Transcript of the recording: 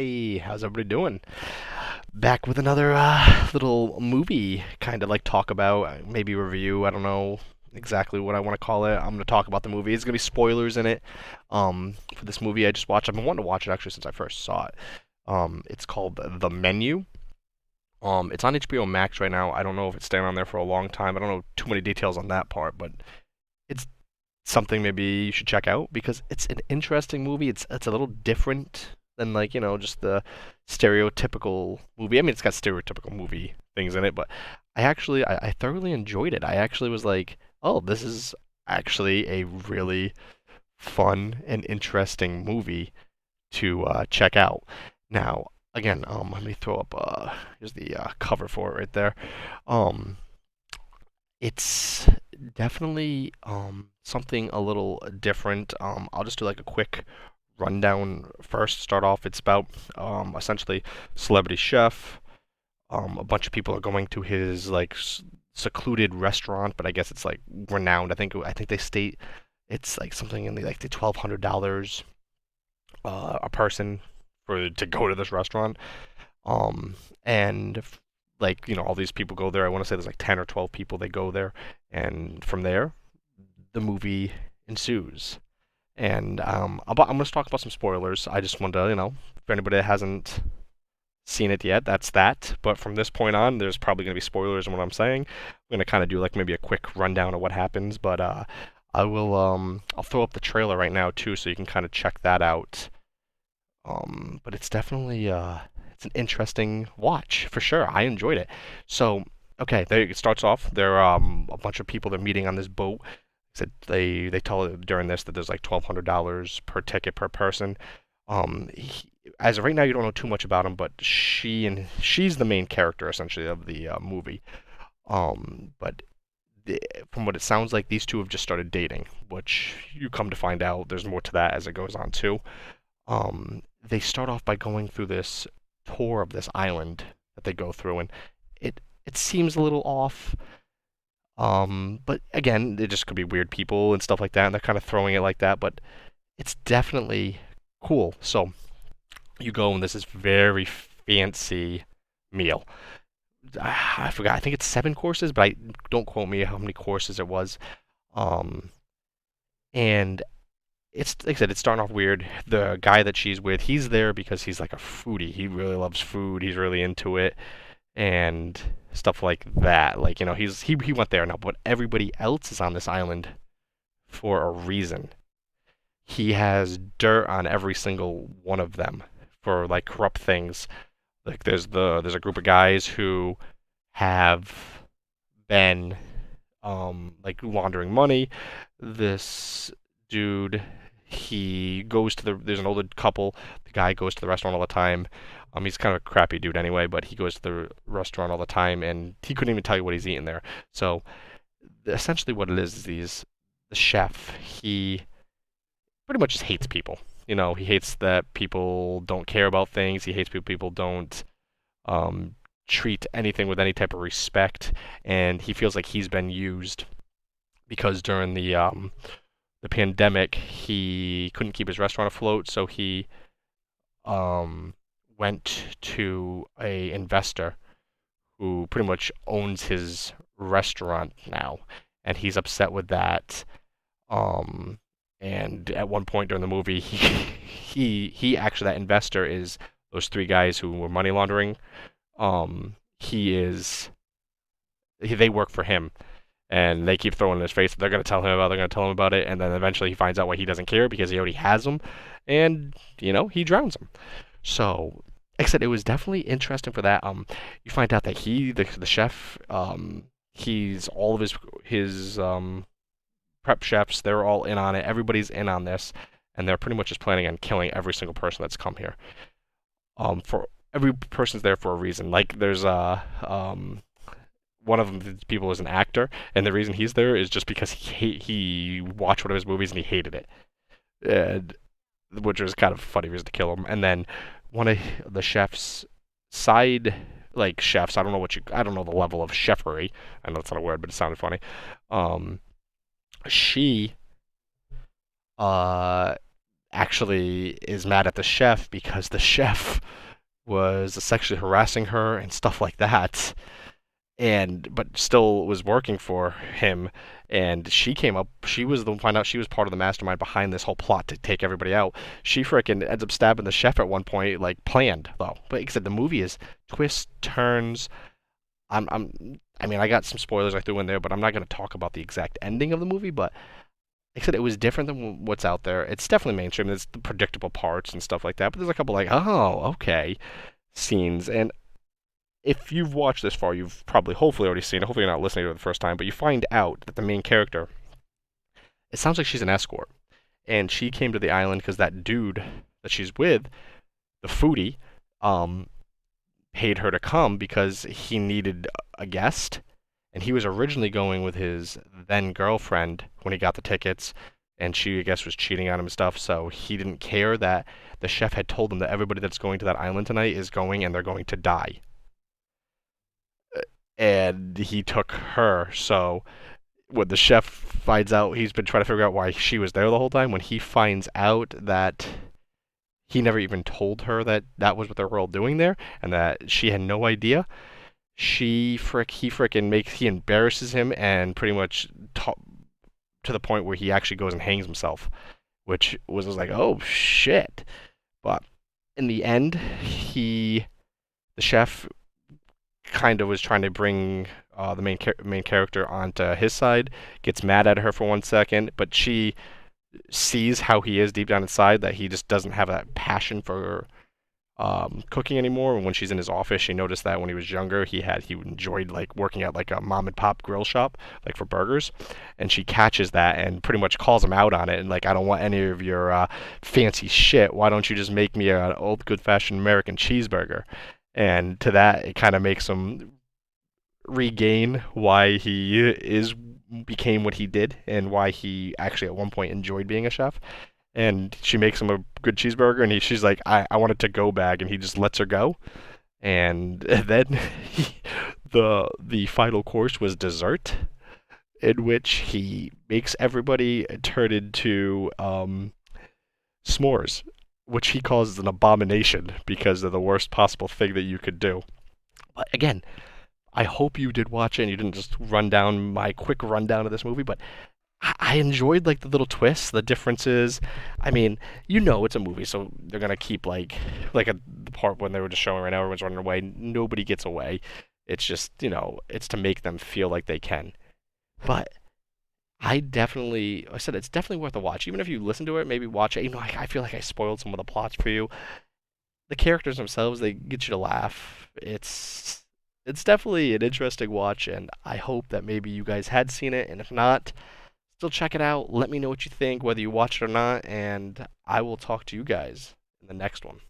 Hey, how's everybody doing? Back with another little movie, kind of like talk about, maybe review. I don't know exactly what I want to call it. I'm gonna talk about the movie. It's gonna be spoilers in it. For this movie I just watched. I've been wanting to watch it actually since I first saw it. It's called The Menu. It's on HBO Max right now. I don't know if it's staying on there for a long time. I don't know too many details on that part, but it's something maybe you should check out because it's an interesting movie. It's a little different than like, just the stereotypical movie. I mean, it's got stereotypical movie things in it, but I thoroughly enjoyed it. I actually was like, "Oh, this is actually a really fun and interesting movie to check out." Now, again, let me throw up here's the cover for it right there. Um it's definitely something a little different. I'll just do like a quick rundown first. Start off, it's about essentially celebrity chef. A bunch of people are going to his like secluded restaurant, but I guess it's like renowned. I think they state it's like something in the like the $1,200 a person for to go to this restaurant. And like all these people go there. I want to say there's like 10 or 12 people. They go there, and from there, the movie ensues. And I'm going to talk about some spoilers. I just want to, for anybody that hasn't seen it yet, that's that. But from this point on, there's probably going to be spoilers in what I'm saying. I'm going to kind of do like maybe a quick rundown of what happens, but I'll throw up the trailer right now too, so you can kind of check that out. But it's definitely it's an interesting watch for sure. I enjoyed it. So okay, there it starts off. There are a bunch of people they're meeting on this boat. Said they tell it during this that there's like $1,200 per ticket per person. As of right now, you don't know too much about him, but she's the main character essentially of the movie. But from what it sounds like, these two have just started dating, which you come to find out there's more to that as it goes on too. They start off by going through this tour of this island that they go through, and it seems a little off. But again, it just could be weird people and stuff like that, and they're kind of throwing it like that. But it's definitely cool. So you go, and this is very fancy meal. I forgot. I think it's 7 courses, but I don't quote me how many courses it was. Um, and it's like I said, it's starting off weird. The guy that she's with, he's there because he's like a foodie. He really loves food. He's really into it and stuff like that. Like he went there now, but everybody else is on this island for a reason. He has dirt on every single one of them for like corrupt things. Like there's a group of guys who have been like laundering money. This dude, he goes to there's an older couple. The guy goes to the restaurant all the time. He's kind of a crappy dude anyway, but he goes to the restaurant all the time, and he couldn't even tell you what he's eating there. So essentially, what it is the chef. He pretty much just hates people. He hates that people don't care about things. He hates people don't um, treat anything with any type of respect, and he feels like he's been used because during the pandemic, he couldn't keep his restaurant afloat, so he um, went to a investor who pretty much owns his restaurant now, and he's upset with that. Um, and at one point during the movie, he actually that investor is those three guys who were money laundering. He is they work for him, and they keep throwing in his face. They're gonna tell him about it, and then eventually he finds out why he doesn't care because he already has them, and he drowns them. So, like I said, it was definitely interesting for that. You find out that the chef, he's all of his prep chefs. They're all in on it. Everybody's in on this, and they're pretty much just planning on killing every single person that's come here. For every person's there for a reason. Like there's one of the people is an actor, and the reason he's there is just because he watched one of his movies and he hated it, and which was kind of a funny reason to kill him. And then one of the chef's side like chefs, I don't know the level of chefery. I know it's not a word, but it sounded funny. Um, she uh actually is mad at the chef because the chef was sexually harassing her and stuff like that, and but still was working for him. And she came up. She was the one find out she was part of the mastermind behind this whole plot to take everybody out. She frickin' ends up stabbing the chef at one point, like planned though. But like I said, the movie is twists, turns. I mean, I got some spoilers I threw in there, but I'm not going to talk about the exact ending of the movie. But like I said, it was different than what's out there. It's definitely mainstream. There's the predictable parts and stuff like that. But there's a couple like, oh, okay, scenes. And if you've watched this far, you've probably, hopefully, already seen it. Hopefully, you're not listening to it the first time. But you find out that the main character, it sounds like she's an escort, and she came to the island because that dude that she's with, the foodie, um, paid her to come because he needed a guest, and he was originally going with his then girlfriend when he got the tickets, and she, I guess, was cheating on him and stuff. So he didn't care that the chef had told him that everybody that's going to that island tonight is going and they're going to die, and he took her. So when the chef finds out, he's been trying to figure out why she was there the whole time. When he finds out that he never even told her that that was what they were all doing there, and that she had no idea, he frickin' makes he embarrasses him and pretty much to the point where he actually goes and hangs himself, which was like, oh shit. But in the end, the chef kind of was trying to bring the main character onto his side, gets mad at her for 1 second, but she sees how he is deep down inside, that he just doesn't have that passion for cooking anymore. And when she's in his office, she noticed that when he was younger, he enjoyed like working at like a mom and pop grill shop, like for burgers. And she catches that and pretty much calls him out on it. And like, I don't want any of your fancy shit. Why don't you just make me an old good fashioned American cheeseburger? And to that, it kind of makes him regain why he is became what he did and why he actually at one point enjoyed being a chef. And she makes him a good cheeseburger, and she's like, I want it to go bag, and he just lets her go. And then the final course was dessert, in which he makes everybody turn into s'mores, which he calls an abomination because they're the worst possible thing that you could do. But again, I hope you did watch it and you didn't just run down my quick rundown of this movie, but I enjoyed like the little twists, the differences. I mean, it's a movie, so they're gonna keep the part when they were just showing right now, everyone's running away, nobody gets away. It's just it's to make them feel like they can. But I said it's definitely worth a watch. Even if you listen to it, maybe watch it. I feel like I spoiled some of the plots for you. The characters themselves, they get you to laugh. It's definitely an interesting watch, and I hope that maybe you guys had seen it, and if not, still check it out. Let me know what you think, whether you watch it or not, and I will talk to you guys in the next one.